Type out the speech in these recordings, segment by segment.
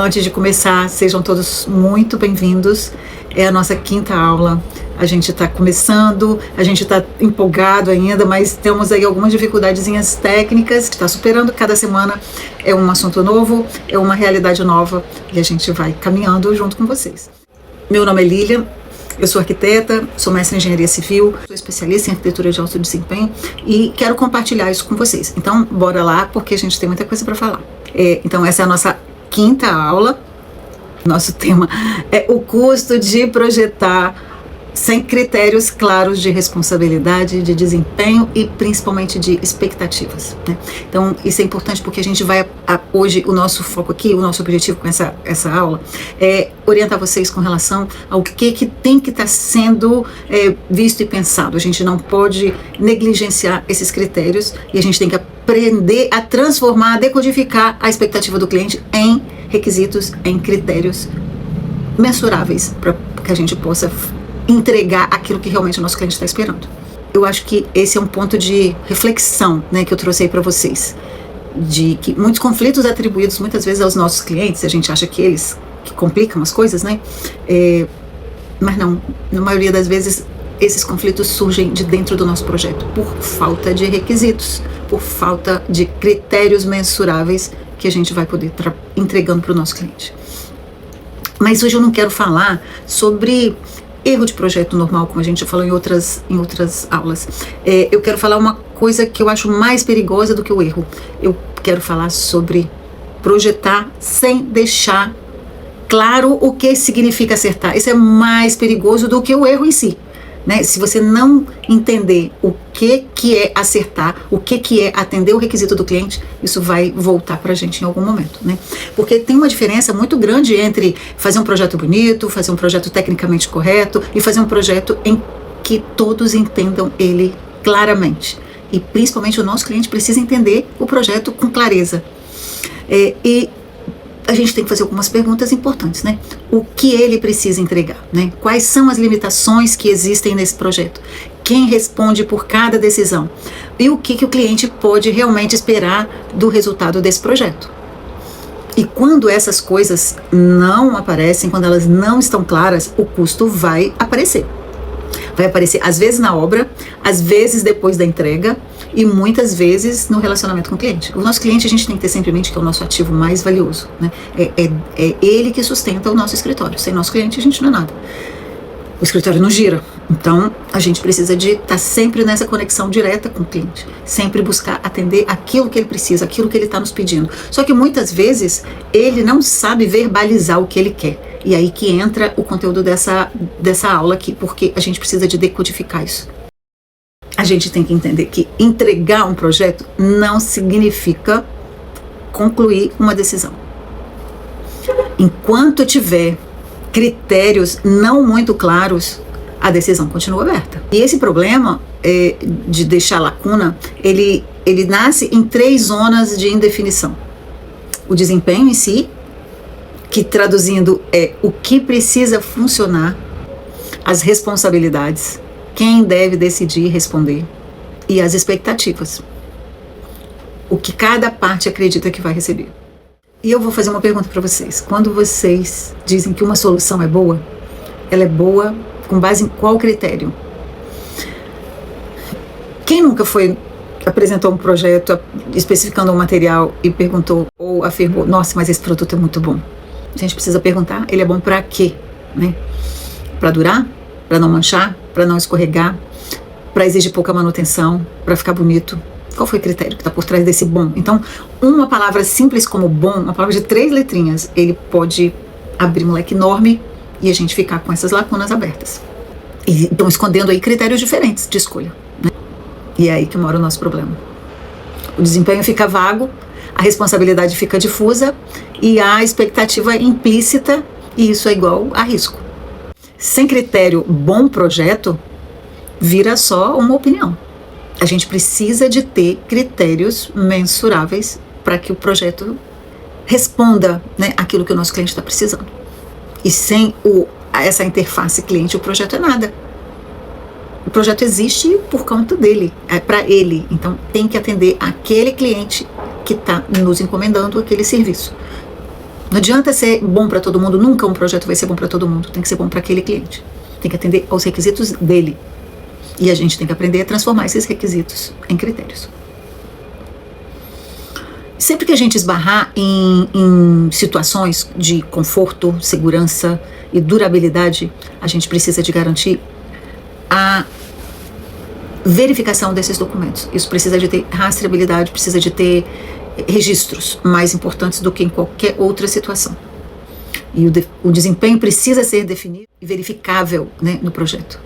Antes de começar, sejam todos muito bem-vindos. É a nossa quinta aula. A gente está começando, a gente está empolgado ainda, mas temos aí algumas dificuldadezinhas técnicas que está superando. Cada semana é um assunto novo, é uma realidade nova e a gente vai caminhando junto com vocês. Meu nome é Lilian, eu sou arquiteta, sou mestre em engenharia civil, sou especialista em arquitetura de alto desempenho e quero compartilhar isso com vocês. Então, bora lá, porque a gente tem muita coisa para falar. Então, essa é a nossa quinta aula. Nosso tema é o custo de projetar sem critérios claros de responsabilidade, de desempenho e principalmente de expectativas, né? Então isso é importante porque a gente vai hoje, o nosso foco aqui, o nosso objetivo com essa aula é orientar vocês com relação ao que tem que estar sendo visto e pensado. A gente não pode negligenciar esses critérios e a gente tem que aprender a transformar, a decodificar a expectativa do cliente em requisitos, em critérios mensuráveis para que a gente possa entregar aquilo que realmente o nosso cliente está esperando. Eu acho que esse é um ponto de reflexão, né, que eu trouxe aí para vocês, de que muitos conflitos atribuídos muitas vezes aos nossos clientes, a gente acha que eles que complicam as coisas, né, mas não, na maioria das vezes esses conflitos surgem de dentro do nosso projeto, por falta de requisitos, por falta de critérios mensuráveis que a gente vai poder estar entregando para o nosso cliente. Mas hoje eu não quero falar sobre erro de projeto normal, como a gente já falou em outras aulas. Eu quero falar uma coisa que eu acho mais perigosa do que o erro. Eu quero falar sobre projetar sem deixar claro o que significa acertar. Isso é mais perigoso do que o erro em si, né? Se você não entender o que é acertar, o que é atender o requisito do cliente, isso vai voltar pra gente em algum momento, né? Porque tem uma diferença muito grande entre fazer um projeto bonito, fazer um projeto tecnicamente correto e fazer um projeto em que todos entendam ele claramente. E principalmente o nosso cliente precisa entender o projeto com clareza. E a gente tem que fazer algumas perguntas importantes, né? O que ele precisa entregar, né? Quais são as limitações que existem nesse projeto? Quem responde por cada decisão? E o que o cliente pode realmente esperar do resultado desse projeto? E quando essas coisas não aparecem, quando elas não estão claras, o custo vai aparecer. Vai aparecer às vezes na obra, às vezes depois da entrega e muitas vezes no relacionamento com o cliente. O nosso cliente a gente tem que ter sempre em mente que é o nosso ativo mais valioso, né? É ele que sustenta o nosso escritório. Sem nosso cliente a gente não é nada. O escritório não gira. Então a gente precisa de estar sempre nessa conexão direta com o cliente. Sempre buscar atender aquilo que ele precisa, aquilo que ele está nos pedindo. Só que muitas vezes ele não sabe verbalizar o que ele quer. E aí que entra o conteúdo dessa aula aqui, porque a gente precisa de decodificar isso. A gente tem que entender que entregar um projeto não significa concluir uma decisão. Enquanto tiver critérios não muito claros, a decisão continua aberta. E esse problema de deixar lacuna, ele nasce em 3 zonas de indefinição. O desempenho em si, que traduzindo é o que precisa funcionar, as responsabilidades, quem deve decidir e responder, e as expectativas, o que cada parte acredita que vai receber. E eu vou fazer uma pergunta para vocês. Quando vocês dizem que uma solução é boa, ela é boa com base em qual critério? Quem nunca apresentou um projeto especificando um material e perguntou ou afirmou, nossa, mas esse produto é muito bom? A gente precisa perguntar, ele é bom para quê, né? Para durar? Para não manchar? Para não escorregar? Para exigir pouca manutenção? Para ficar bonito? Qual foi o critério que está por trás desse bom? Então, uma palavra simples como bom, uma palavra de 3 letrinhas, ele pode abrir um leque enorme e a gente ficar com essas lacunas abertas. E estão escondendo aí critérios diferentes de escolha, né? E é aí que mora o nosso problema. O desempenho fica vago, a responsabilidade fica difusa e a expectativa implícita, e isso é igual a risco. Sem critério bom projeto, vira só uma opinião. A gente precisa de ter critérios mensuráveis para que o projeto responda, né, aquilo que o nosso cliente está precisando. E sem essa interface cliente, o projeto é nada. O projeto existe por conta dele, é para ele. Então tem que atender aquele cliente que está nos encomendando aquele serviço. Não adianta ser bom para todo mundo, nunca um projeto vai ser bom para todo mundo, tem que ser bom para aquele cliente. Tem que atender aos requisitos dele. E a gente tem que aprender a transformar esses requisitos em critérios. Sempre que a gente esbarrar em situações de conforto, segurança e durabilidade, a gente precisa de garantir a verificação desses documentos. Isso precisa de ter rastreabilidade, precisa de ter registros mais importantes do que em qualquer outra situação. E o desempenho precisa ser definido e verificável, né, no projeto.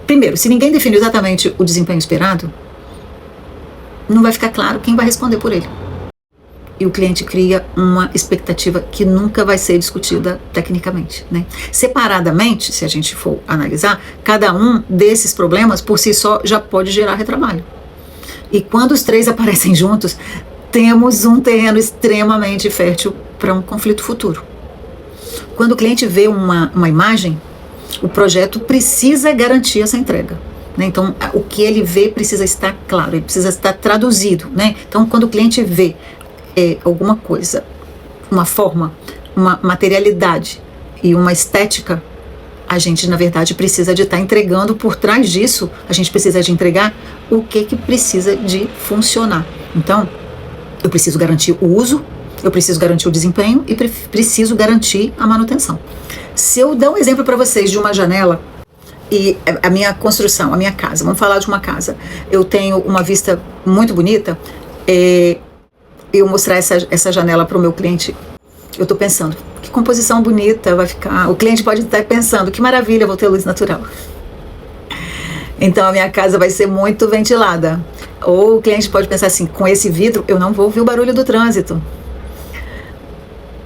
Primeiro, se ninguém definiu exatamente o desempenho esperado, não vai ficar claro quem vai responder por ele. E o cliente cria uma expectativa que nunca vai ser discutida tecnicamente, né? Separadamente, se a gente for analisar, cada um desses problemas por si só já pode gerar retrabalho. E quando os três aparecem juntos, temos um terreno extremamente fértil para um conflito futuro. Quando o cliente vê uma imagem, o projeto precisa garantir essa entrega, né? Então, o que ele vê precisa estar claro, ele precisa estar traduzido, né? Então, quando o cliente vê alguma coisa, uma forma, uma materialidade e uma estética, a gente, na verdade, precisa de estar entregando por trás disso, a gente precisa de entregar o que precisa de funcionar. Então, eu preciso garantir o uso, eu preciso garantir o desempenho e preciso garantir a manutenção. Se eu der um exemplo para vocês de uma janela e a minha construção, a minha casa, vamos falar de uma casa, eu tenho uma vista muito bonita, eu mostrar essa janela para o meu cliente, eu estou pensando, que composição bonita vai ficar. O cliente pode estar pensando, que maravilha, vou ter luz natural. Então a minha casa vai ser muito ventilada. Ou o cliente pode pensar assim, com esse vidro eu não vou ouvir o barulho do trânsito.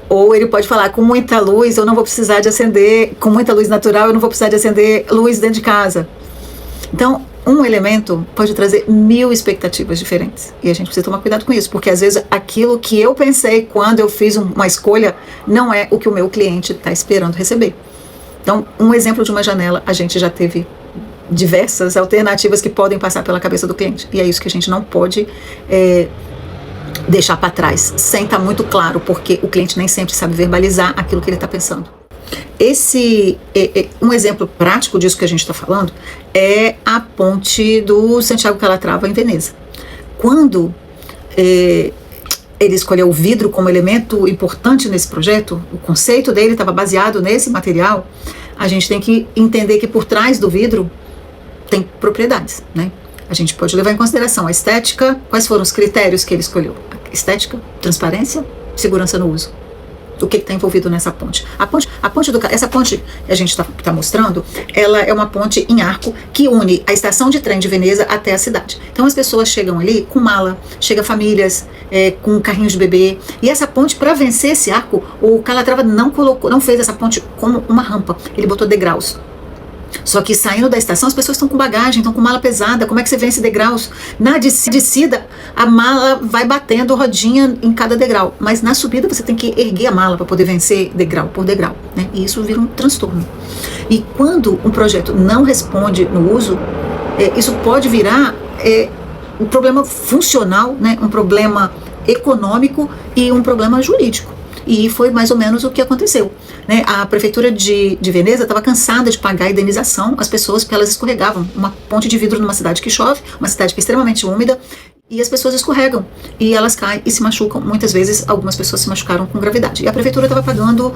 Ou ele pode falar, com muita luz eu não vou precisar de acender, com muita luz natural eu não vou precisar de acender luz dentro de casa. Então, um elemento pode trazer 1000 expectativas diferentes. E a gente precisa tomar cuidado com isso, porque às vezes aquilo que eu pensei quando eu fiz uma escolha não é o que o meu cliente está esperando receber. Então, um exemplo de uma janela, a gente já teve diversas alternativas que podem passar pela cabeça do cliente. E é isso que a gente não pode deixar para trás, sem estar muito claro, porque o cliente nem sempre sabe verbalizar aquilo que ele está pensando. Um exemplo prático disso que a gente está falando é a ponte do Santiago Calatrava em Veneza. Quando ele escolheu o vidro como elemento importante nesse projeto, o conceito dele estava baseado nesse material, a gente tem que entender que por trás do vidro tem propriedades, né? A gente pode levar em consideração a estética. Quais foram os critérios que ele escolheu? Estética, transparência, segurança no uso. O que está envolvido nessa ponte? Essa ponte que a gente está mostrando, ela é uma ponte em arco que une a estação de trem de Veneza até a cidade. Então as pessoas chegam ali com mala, chegam famílias com carrinhos de bebê. E essa ponte, para vencer esse arco, o Calatrava não fez essa ponte como uma rampa. Ele botou degraus. Só que saindo da estação, as pessoas estão com bagagem, estão com mala pesada. Como é que você vence degraus? Na descida, a mala vai batendo rodinha em cada degrau. Mas na subida, você tem que erguer a mala para poder vencer degrau por degrau, né? E isso vira um transtorno. E quando um projeto não responde no uso, isso pode virar um problema funcional, né? Um problema econômico e um problema jurídico. E foi mais ou menos o que aconteceu, né? A prefeitura de Veneza estava cansada de pagar a indenização às pessoas porque elas escorregavam. Uma ponte de vidro numa cidade que chove, uma cidade que é extremamente úmida, e as pessoas escorregam e elas caem e se machucam. Muitas vezes algumas pessoas se machucaram com gravidade. E a prefeitura estava pagando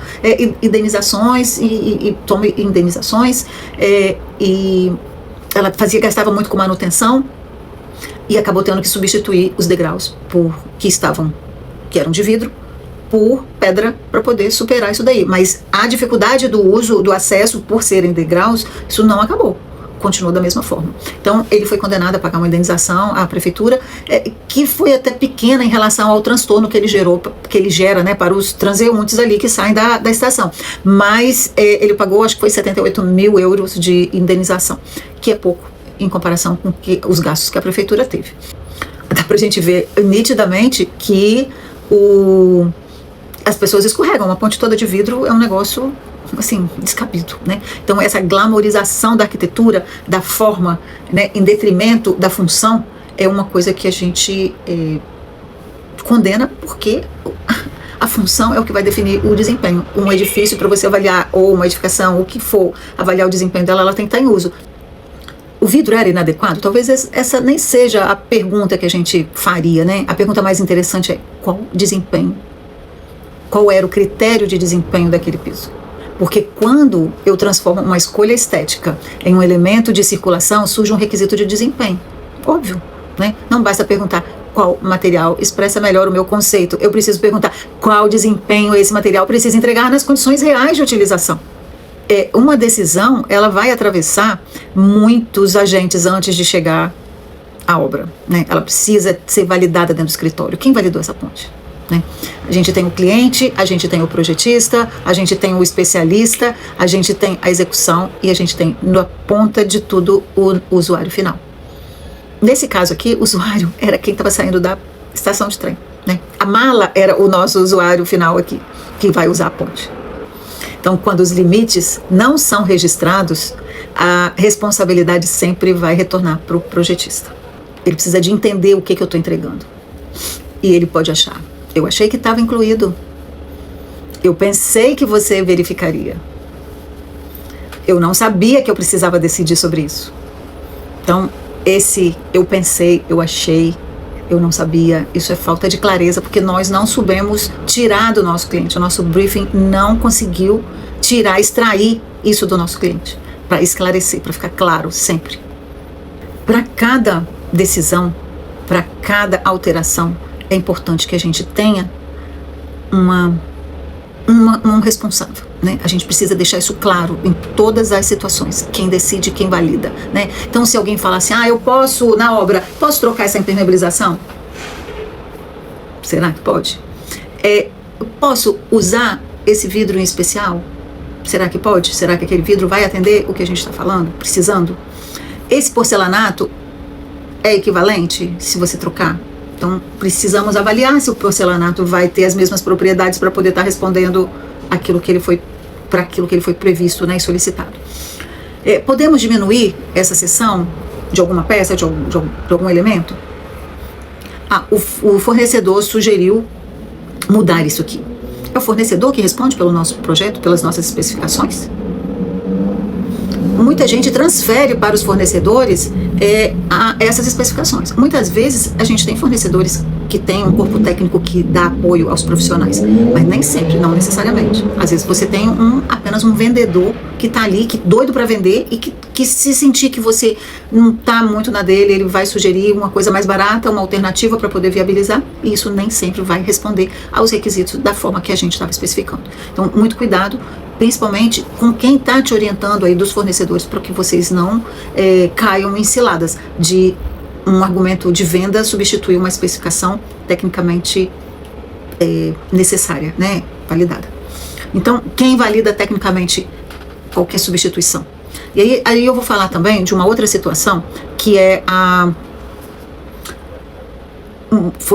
indenizações e toma indenizações, e ela gastava muito com manutenção e acabou tendo que substituir os degraus que eram de vidro por pedra para poder superar isso daí. Mas a dificuldade do uso, do acesso por serem degraus, isso não acabou. Continuou da mesma forma. Então, ele foi condenado a pagar uma indenização à prefeitura, que foi até pequena em relação ao transtorno que ele gera, né, para os transeuntes ali que saem da estação. Mas ele pagou, acho que foi 78 mil euros de indenização, que é pouco em comparação com os gastos que a prefeitura teve. Dá pra gente ver nitidamente que as pessoas escorregam. Uma ponte toda de vidro é um negócio, assim, descabido, né? Então, essa glamorização da arquitetura, da forma, né, em detrimento da função, é uma coisa que a gente condena, porque função é o que vai definir o desempenho. Um edifício, para você avaliar, ou uma edificação, o que for, avaliar o desempenho dela, ela tem que estar em uso. O vidro era inadequado? Talvez essa nem seja a pergunta que a gente faria, né? A pergunta mais interessante é: qual desempenho? Qual era o critério de desempenho daquele piso? Porque quando eu transformo uma escolha estética em um elemento de circulação, surge um requisito de desempenho. Óbvio, né? Não basta perguntar qual material expressa melhor o meu conceito. Eu preciso perguntar qual desempenho esse material precisa entregar nas condições reais de utilização. Uma decisão, ela vai atravessar muitos agentes antes de chegar à obra, né? Ela precisa ser validada dentro do escritório. Quem validou essa ponte? Né? A gente tem o cliente, a gente tem o projetista, a gente tem o especialista, a gente tem a execução e a gente tem na ponta de tudo o usuário final. Nesse caso aqui, o usuário era quem estava saindo da estação de trem, né? A mala era o nosso usuário final aqui, que vai usar a ponte. Então, quando os limites não são registrados, a responsabilidade sempre vai retornar para o projetista. Ele precisa de entender o que eu estou entregando. E ele pode achar: eu achei que estava incluído. Eu pensei que você verificaria. Eu não sabia que eu precisava decidir sobre isso. Então, esse eu pensei, eu achei, eu não sabia, isso é falta de clareza, porque nós não soubemos tirar do nosso cliente. O nosso briefing não conseguiu extrair isso do nosso cliente, para esclarecer, para ficar claro sempre. Para cada decisão, para cada alteração, é importante que a gente tenha um responsável, né? A gente precisa deixar isso claro em todas as situações, quem decide, quem valida, né? Então, se alguém falar assim: eu posso, na obra, posso trocar essa impermeabilização? Será que pode? Posso usar esse vidro em especial? Será que pode? Será que aquele vidro vai atender o que a gente está falando, precisando? Esse porcelanato é equivalente se você trocar? Então, precisamos avaliar se o porcelanato vai ter as mesmas propriedades para poder estar respondendo para aquilo que ele foi previsto, né, e solicitado. Podemos diminuir essa seção de alguma peça, de algum elemento? O fornecedor sugeriu mudar isso aqui. É o fornecedor que responde pelo nosso projeto, pelas nossas especificações? Muita gente transfere para os fornecedores essas especificações. Muitas vezes a gente tem fornecedores que têm um corpo técnico que dá apoio aos profissionais, mas nem sempre, não necessariamente. Às vezes você tem apenas um vendedor que está ali, que doido para vender, e que se sentir que você não está muito na dele, ele vai sugerir uma coisa mais barata, uma alternativa para poder viabilizar, e isso nem sempre vai responder aos requisitos da forma que a gente estava especificando. Então, muito cuidado, principalmente com quem está te orientando aí dos fornecedores, para que vocês não caiam em ciladas de um argumento de venda substituir uma especificação tecnicamente necessária, né, validada. Então, quem valida tecnicamente qualquer substituição? E aí eu vou falar também de uma outra situação, que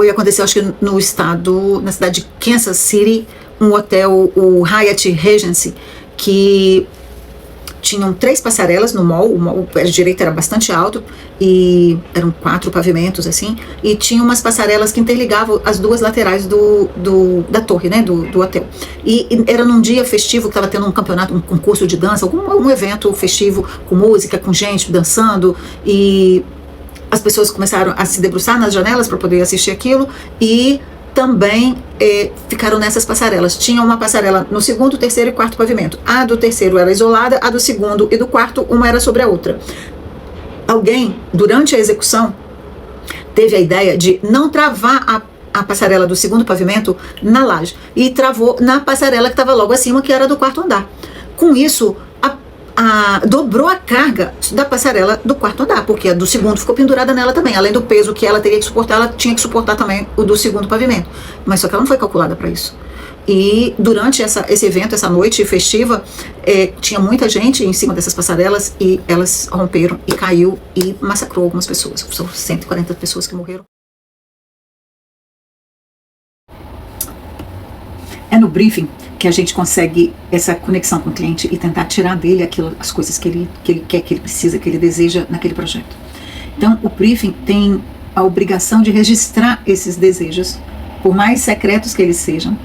aconteceu, acho que no estado, na cidade de Kansas City, um hotel, o Hyatt Regency, que tinham 3 passarelas no mall. O mall direito era bastante alto e eram 4 pavimentos assim, e tinha umas passarelas que interligavam as 2 laterais da torre, né, do hotel. E era num dia festivo que estava tendo um campeonato, um concurso de dança, algum evento festivo com música, com gente dançando, e as pessoas começaram a se debruçar nas janelas para poder assistir aquilo, e também ficaram nessas passarelas. Tinha uma passarela no 2º, 3º e 4º pavimento. A do 3º era isolada, a do 2º e do 4º, uma era sobre a outra. Alguém, durante a execução, teve a ideia de não travar a passarela do 2º pavimento na laje, e travou na passarela que estava logo acima, que era do 4º andar. Com isso, dobrou a carga da passarela do 4º andar, porque a do 2º ficou pendurada nela também. Além do peso que ela teria que suportar, ela tinha que suportar também o do 2º pavimento. Mas só que ela não foi calculada para isso. E durante esse evento, essa noite festiva, tinha muita gente em cima dessas passarelas, e elas romperam e caiu e massacrou algumas pessoas. São 140 pessoas que morreram. É no briefing que a gente consegue essa conexão com o cliente e tentar tirar dele as coisas que ele quer, que ele precisa, que ele deseja naquele projeto. Então, o briefing tem a obrigação de registrar esses desejos, por mais secretos que eles sejam,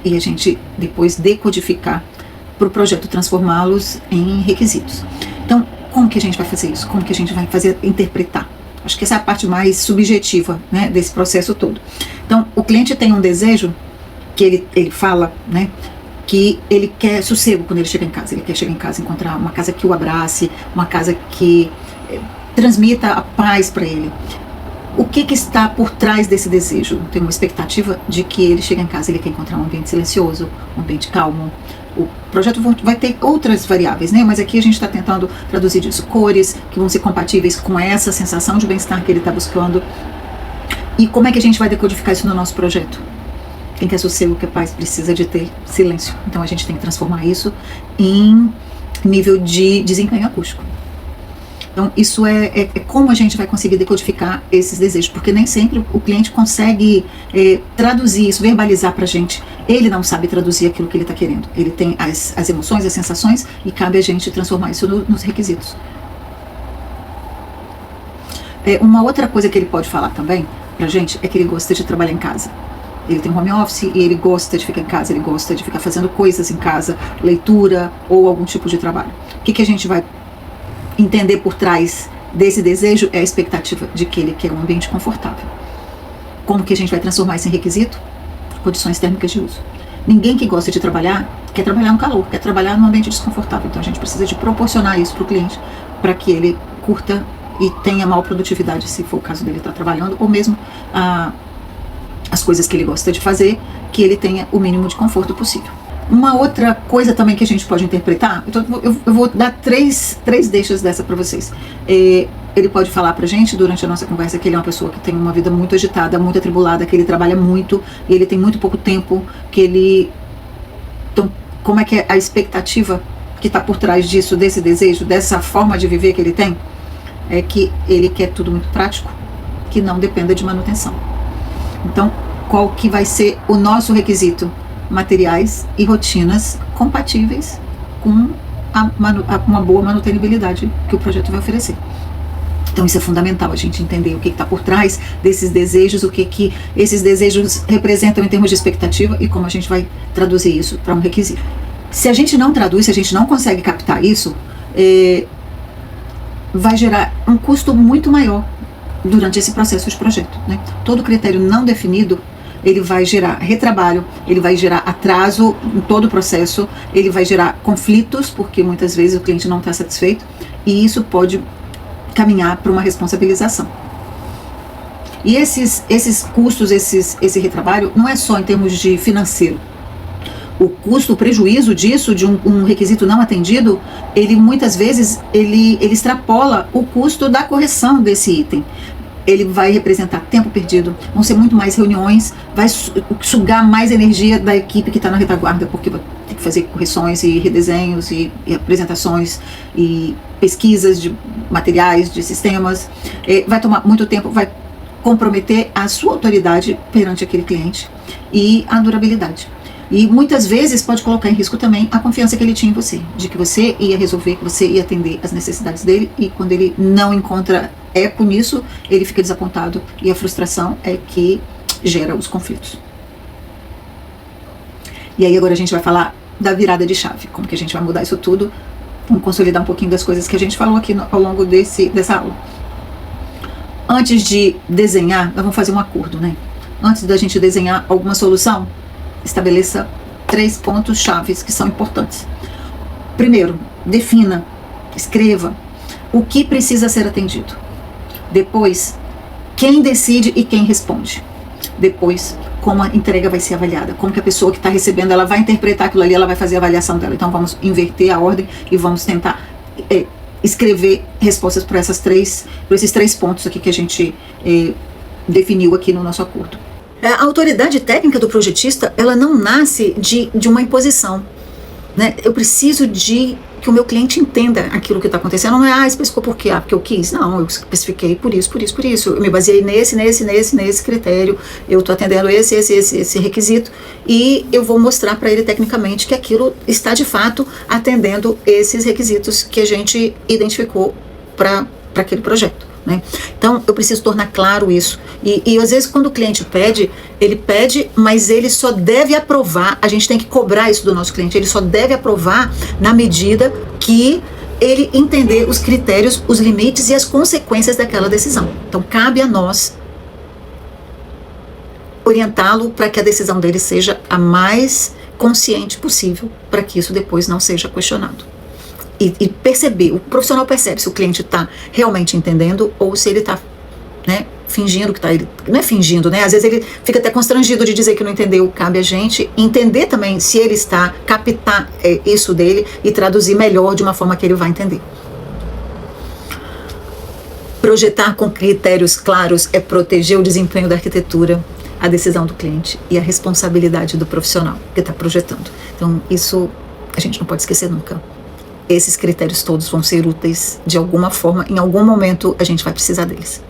e a gente depois decodificar para o projeto transformá-los em requisitos. Então, como que a gente vai fazer isso? Como que a gente vai fazer interpretar? Acho que essa é a parte mais subjetiva, né, desse processo todo. Então, o cliente tem um desejo que ele fala, né, que ele quer sossego quando ele chega em casa. Ele quer chegar em casa e encontrar uma casa que o abrace, uma casa que transmita a paz para ele. O que está por trás desse desejo? Tem uma expectativa de que ele chega em casa, ele quer encontrar um ambiente silencioso, um ambiente calmo. O projeto vai ter outras variáveis, né? Mas aqui a gente está tentando traduzir disso, cores que vão ser compatíveis com essa sensação de bem-estar que ele está buscando. E como é que a gente vai decodificar isso no nosso projeto? Quem quer sossego, quer paz, precisa de ter silêncio. Então a gente tem que transformar isso em nível de desempenho acústico. Então isso é como a gente vai conseguir decodificar esses desejos, porque nem sempre o cliente consegue traduzir isso, verbalizar para a gente. Ele não sabe traduzir aquilo que ele está querendo. Ele tem as emoções, as sensações, e cabe a gente transformar isso nos requisitos. Uma outra coisa que ele pode falar também para a gente é que ele gosta de trabalhar em casa. Ele tem home office e ele gosta de ficar em casa, ele gosta de ficar fazendo coisas em casa, leitura ou algum tipo de trabalho. O que a gente vai entender por trás desse desejo é a expectativa de que ele quer um ambiente confortável. Como que a gente vai transformar isso em requisito? Condições térmicas de uso. Ninguém que gosta de trabalhar quer trabalhar no calor, quer trabalhar num ambiente desconfortável. Então a gente precisa de proporcionar isso para o cliente, para que ele curta e tenha maior produtividade, se for o caso dele estar trabalhando, ou mesmo as coisas que ele gosta de fazer, que ele tenha o mínimo de conforto possível. Uma outra coisa também que a gente pode interpretar, então eu vou dar três deixas dessa para vocês. Ele pode falar pra gente durante a nossa conversa que ele é uma pessoa que tem uma vida muito agitada, muito atribulada, que ele trabalha muito, ele tem muito pouco tempo, então, como é que é a expectativa que está por trás disso, desse desejo, dessa forma de viver que ele tem? É que ele quer tudo muito prático, que não dependa de manutenção. Então, qual que vai ser o nosso requisito? Materiais e rotinas compatíveis com uma boa manutenibilidade que o projeto vai oferecer. Então isso é fundamental, a gente entender o que está por trás desses desejos, o que esses desejos representam em termos de expectativa e como a gente vai traduzir isso para um requisito. Se a gente não traduz, se a gente não consegue captar isso, vai gerar um custo muito maior durante esse processo de projeto, né? Todo critério não definido, ele vai gerar retrabalho, ele vai gerar atraso em todo o processo, ele vai gerar conflitos, porque muitas vezes o cliente não está satisfeito, e isso pode caminhar para uma responsabilização. E esses custos, esse retrabalho, não é só em termos de financeiro. O custo, o prejuízo disso, de um requisito não atendido, ele muitas vezes ele extrapola o custo da correção desse item. Ele vai representar tempo perdido, vão ser muito mais reuniões, vai sugar mais energia da equipe que está na retaguarda, porque vai ter que fazer correções e redesenhos e apresentações e pesquisas de materiais, de sistemas. Vai tomar muito tempo, vai comprometer a sua autoridade perante aquele cliente e a durabilidade. E muitas vezes pode colocar em risco também a confiança que ele tinha em você, de que você ia resolver, que você ia atender as necessidades dele, e quando ele não encontra eco nisso, ele fica desapontado, e a frustração é que gera os conflitos. E aí agora a gente vai falar da virada de chave, como que a gente vai mudar isso tudo, vamos consolidar um pouquinho das coisas que a gente falou aqui ao longo dessa aula. Antes de desenhar, nós vamos fazer um acordo, né? Antes da gente desenhar alguma solução, estabeleça 3 pontos chaves que são importantes. Primeiro, defina, escreva o que precisa ser atendido. Depois, quem decide e quem responde. Depois, como a entrega vai ser avaliada, como que a pessoa que está recebendo, ela vai interpretar aquilo ali, ela vai fazer a avaliação dela. Então vamos inverter a ordem e vamos tentar escrever respostas para esses 3 pontos aqui que a gente definiu aqui no nosso acordo. A autoridade técnica do projetista, ela não nasce de uma imposição, né? Eu preciso que o meu cliente entenda aquilo que está acontecendo. Não é, especificou por quê? Porque eu quis. Não, eu especifiquei por isso. Eu me baseei nesse critério. Eu estou atendendo esse requisito, e eu vou mostrar para ele tecnicamente que aquilo está de fato atendendo esses requisitos que a gente identificou para aquele projeto. né? Então, eu preciso tornar claro isso. E às vezes, quando o cliente pede, ele pede, mas ele só deve aprovar, a gente tem que cobrar isso do nosso cliente, ele só deve aprovar na medida que ele entender os critérios, os limites e as consequências daquela decisão. Então, cabe a nós orientá-lo para que a decisão dele seja a mais consciente possível, para que isso depois não seja questionado. E perceber, o profissional percebe se o cliente está realmente entendendo ou se ele está, né, fingindo que está. Não é fingindo, né? Às vezes ele fica até constrangido de dizer que não entendeu. Cabe a gente entender também se ele está, captar isso dele e traduzir melhor de uma forma que ele vai entender. Projetar com critérios claros é proteger o desempenho da arquitetura, a decisão do cliente e a responsabilidade do profissional que está projetando. Então, isso a gente não pode esquecer nunca. Esses critérios todos vão ser úteis de alguma forma, em algum momento a gente vai precisar deles.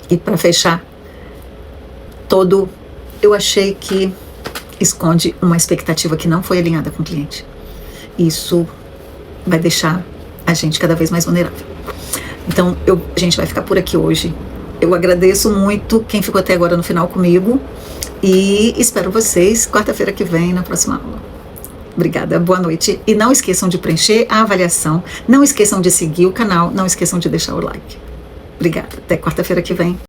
E para fechar, eu achei que esconde uma expectativa que não foi alinhada com o cliente. Isso vai deixar a gente cada vez mais vulnerável. Então, a gente vai ficar por aqui hoje. Eu agradeço muito quem ficou até agora no final comigo e espero vocês quarta-feira que vem na próxima aula. Obrigada, boa noite. E não esqueçam de preencher a avaliação, não esqueçam de seguir o canal, não esqueçam de deixar o like. Obrigada, até quarta-feira que vem.